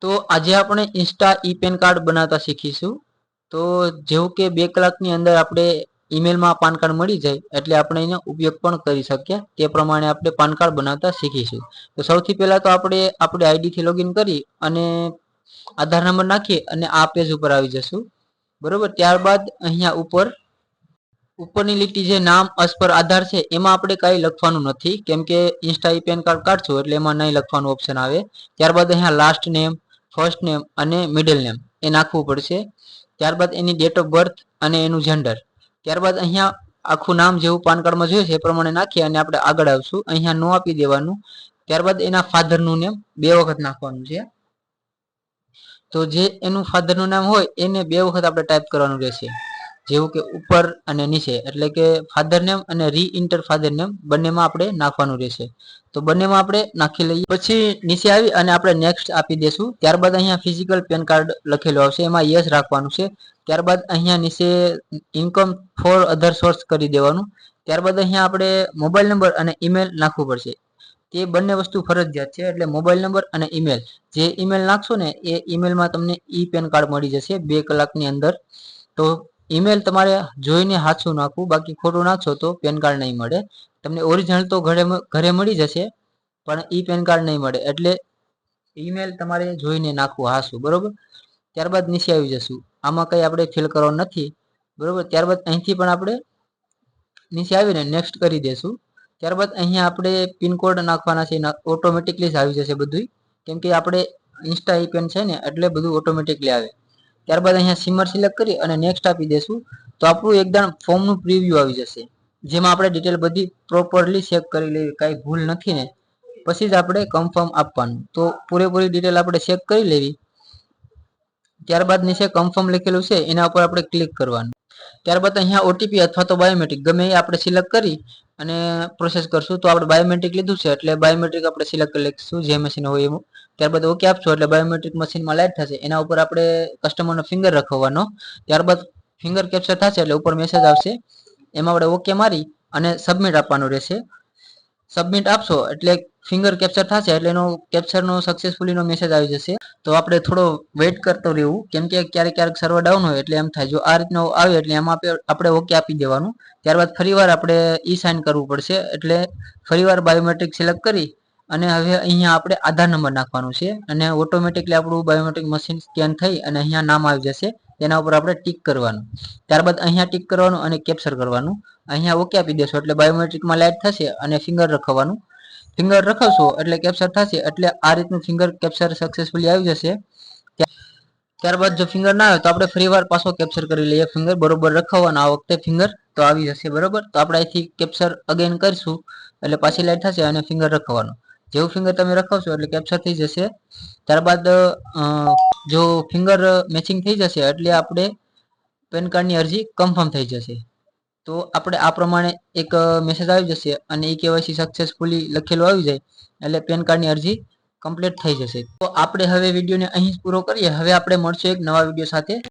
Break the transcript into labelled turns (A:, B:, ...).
A: તો આજે આપણે ઇન્સ્ટા ઈ પેન કાર્ડ બનાવતા શીખીશું। તો જેવું કે 2 કલાકની અંદર આપણે ઈમેલમાં પાન કાર્ડ મળી જાય એટલે આપણે એનો ઉપયોગ પણ કરી શકીએ। તે પ્રમાણે આપણે પાન કાર્ડ બનાવતા શીખીશું। તો સૌથી પહેલા તો આપણે આપણી આઈડી થી લોગિન કરી અને આધાર નંબર નાખી અને આ પેજ ઉપર આવી જશું, બરોબર। ત્યારબાદ અહીંયા ઉપરની લીટી જે નામ અસ પર આધાર છે એમાં આપણે કઈ લખવાનું નથી, કેમ કે ઇન્સ્ટા ઈ પેન કાર્ડ કાઢશું એટલે એમાં નહીં લખવાનું ઓપ્શન આવે। ત્યારબાદ અહીંયા લાસ્ટ નેમ, ફર્સ્ટ નેમ અને મિડલ નેમ એ નાખવું પડશે। ત્યારબાદ એની ડેટ ઓફ બર્થ અને એનું જેન્ડર, ત્યારબાદ અહીંયા આખું નામ જેવું પાન કાર્ડમાં જોઈએ છે એ પ્રમાણે નાખી અને આપણે આગળ આવશું। અહીંયા નો આપી દેવાનું। ત્યારબાદ એના ફાધરનું નેમ 2 વખત નાખવાનું છે। તો જે એનું ફાધરનું નામ હોય એને 2 વખત આપણે ટાઈપ કરવાનું રહેશે, જેવું કે ઉપર અને નીચે, એટલે કે ફાધર નેમ અને રી ઇન્ટર ફાધર નેમ બંનેમાં આપણે નાખવાનું રહેશે। તો બંનેમાં આપણે નાખી લઈએ। પછી નીચે આવી અને આપણે નેક્સ્ટ આપી દેશું। ત્યારબાદ અહીંયા ફિઝિકલ પેન કાર્ડ લખેલું આવશે, એમાં યસ રાખવાનું છે। ત્યારબાદ અહીંયા નીચે ઇન્કમ ફોર અધર સોર્સ કરી દેવાનું। ત્યારબાદ અહીંયા આપણે મોબાઈલ નંબર અને ઈમેલ નાખવું પડશે। તે બંને વસ્તુ ફરજિયાત છે, એટલે મોબાઈલ નંબર અને ઈમેલ, જે ઈમેલ નાખશો ને એ ઈમેલમાં તમને ઈ પેન કાર્ડ મળી જશે 2 કલાકની અંદર। તો ઈમેલ તમારે જોઈને સાચું નાખવું, બાકી ખોટું નાખશો તો પેન કાર્ડ નહીં મળે તમને। ઓરિજિનલ તો ઘરે મળી જશે પણ ઈ પેન કાર્ડ નહીં મળે, એટલે ઈમેલ તમારે જોઈને નાખવું હાસું, બરોબર। ત્યારબાદ નીચે આવી જશું, આમાં કંઈ આપણે ફિલ કરવાનું નથી, બરોબર। ત્યારબાદ અહીંથી પણ આપણે નીચે આવીને નેક્સ્ટ કરી દેશું। ત્યારબાદ અહીંયા આપણે પિનકોડ નાખવાના છે, ઓટોમેટિકલી જ આવી જશે બધું, કેમ કે આપણે ઇન્સ્ટા ઈ પેન છે ને એટલે બધું ઓટોમેટિકલી આવે। ત્યારબાદ અહીંયા સિમર સિલેક્ટ કરી અને નેક્સ્ટ આપી દેશું। તો આપણું એકદમ ફોર્મનું પ્રિવ્યુ આવી જશે, જેમાં આપણે ડિટેલ બધી પ્રોપરલી ચેક કરી લેવી, કાંઈ ભૂલ નથી ને પછી જ આપણે કન્ફર્મ આપવાનું। તો પૂરેપૂરી ડિટેલ આપણે ચેક કરી લેવી। ત્યારબાદ નીચે કન્ફર્મ લખેલું છે એના ઉપર આપણે ક્લિક કરવાનું। ત્યારબાદ અહીંયા ઓટીપી અથવા તો બાયોમેટ્રિક ગમે એ આપણે સિલેક્ટ કરી અને પ્રોસેસ કરશું। તો આપણે બાયોમેટ્રિક લીધું છે એટલે બાયોમેટ્રિક આપણે સિલેક્ટ કરી લઈશું, જે મશીન હોય એનું। ત્યારબાદ ઓકે આપશો એટલે બાયોમેટ્રિક મશીનમાં લાઈટ થશે, એના ઉપર આપણે કસ્ટમરનો ફિંગર રખવવાનો। ત્યારબાદ ફિંગર કેપ્ચર થશે એટલે ઉપર મેસેજ આવશે, એમાં આપણે ઓકે મારી અને સબમિટ આપવાનું રહેશે। સબમિટ આપશો એટલે ફિંગર કેપ્ચર થશે એટલે એનો કેપ્ચરનો સક્સેસફુલીનો મેસેજ આવી જશે। તો આપણે થોડો વેઇટ કરતો રહેવું, કેમ કે ક્યારેક સર્વર ડાઉન હોય એટલે એમ થાય। જો આ રીતનો આવે એટલે એમાં આપણે ઓકે આપી દેવાનું। ત્યારબાદ ફરીવાર આપણે ઈ સાઇન કરવું પડશે, એટલે ફરીવાર બાયોમેટ્રિક સિલેક્ટ કરી અને હવે અહીંયા આપણે આધાર નંબર નાખવાનો છે અને ઓટોમેટિકલી આપણું બાયોમેટ્રિક મશીન સ્કેન થઈ અને અહીંયા નામ આવી જશે, તેના ઉપર આપણે ટીક કરવાનું। ત્યારબાદ અહીંયા ટીક કરવાનું અને કેપ્ચર કરવાનું। અહીંયા ઓકે આપી દેશો એટલે બાયોમેટ્રિકમાં લાઈટ થશે અને ફિંગર રખવવાનું। ફિંગર રખવશો એટલે કેપ્ચર થશે, એટલે આ રીતનું ફિંગર કેપ્ચર સક્સેસફુલી આવી જશે। ત્યારબાદ જો ફિંગર ના આવે તો આપણે ફરીવાર પાછો કેપ્ચર કરી લઈએ, ફિંગર બરોબર રખવવાનો આ વખતે ફિંગર તો આવી જશે, બરોબર। તો આપણે અહીંથી કેપ્ચર અગેન કરીશું એટલે પાછી લાઈટ થશે અને ફિંગર રખવવાનો। જેવું ફિંગર તમે રખવશો એટલે કેપ્ચર થઈ જશે। ત્યારબાદ જો ફિંગર મેચિંગ થઈ જશે એટલે આપણે પેન કાર્ડની અરજી કન્ફર્મ થઈ જશે। તો આપણે આ પ્રમાણે એક મેસેજ આવી જશે અને ઈ કેવાયસી સક્સેસફુલી લખેલું આવી જાય એટલે પેન કાર્ડની અરજી કમ્પ્લીટ થઈ જશે। તો આપણે હવે વિડીયોને અહીં જ પૂરો કરીએ। હવે આપણે મળશું એક નવા વિડીયો સાથે।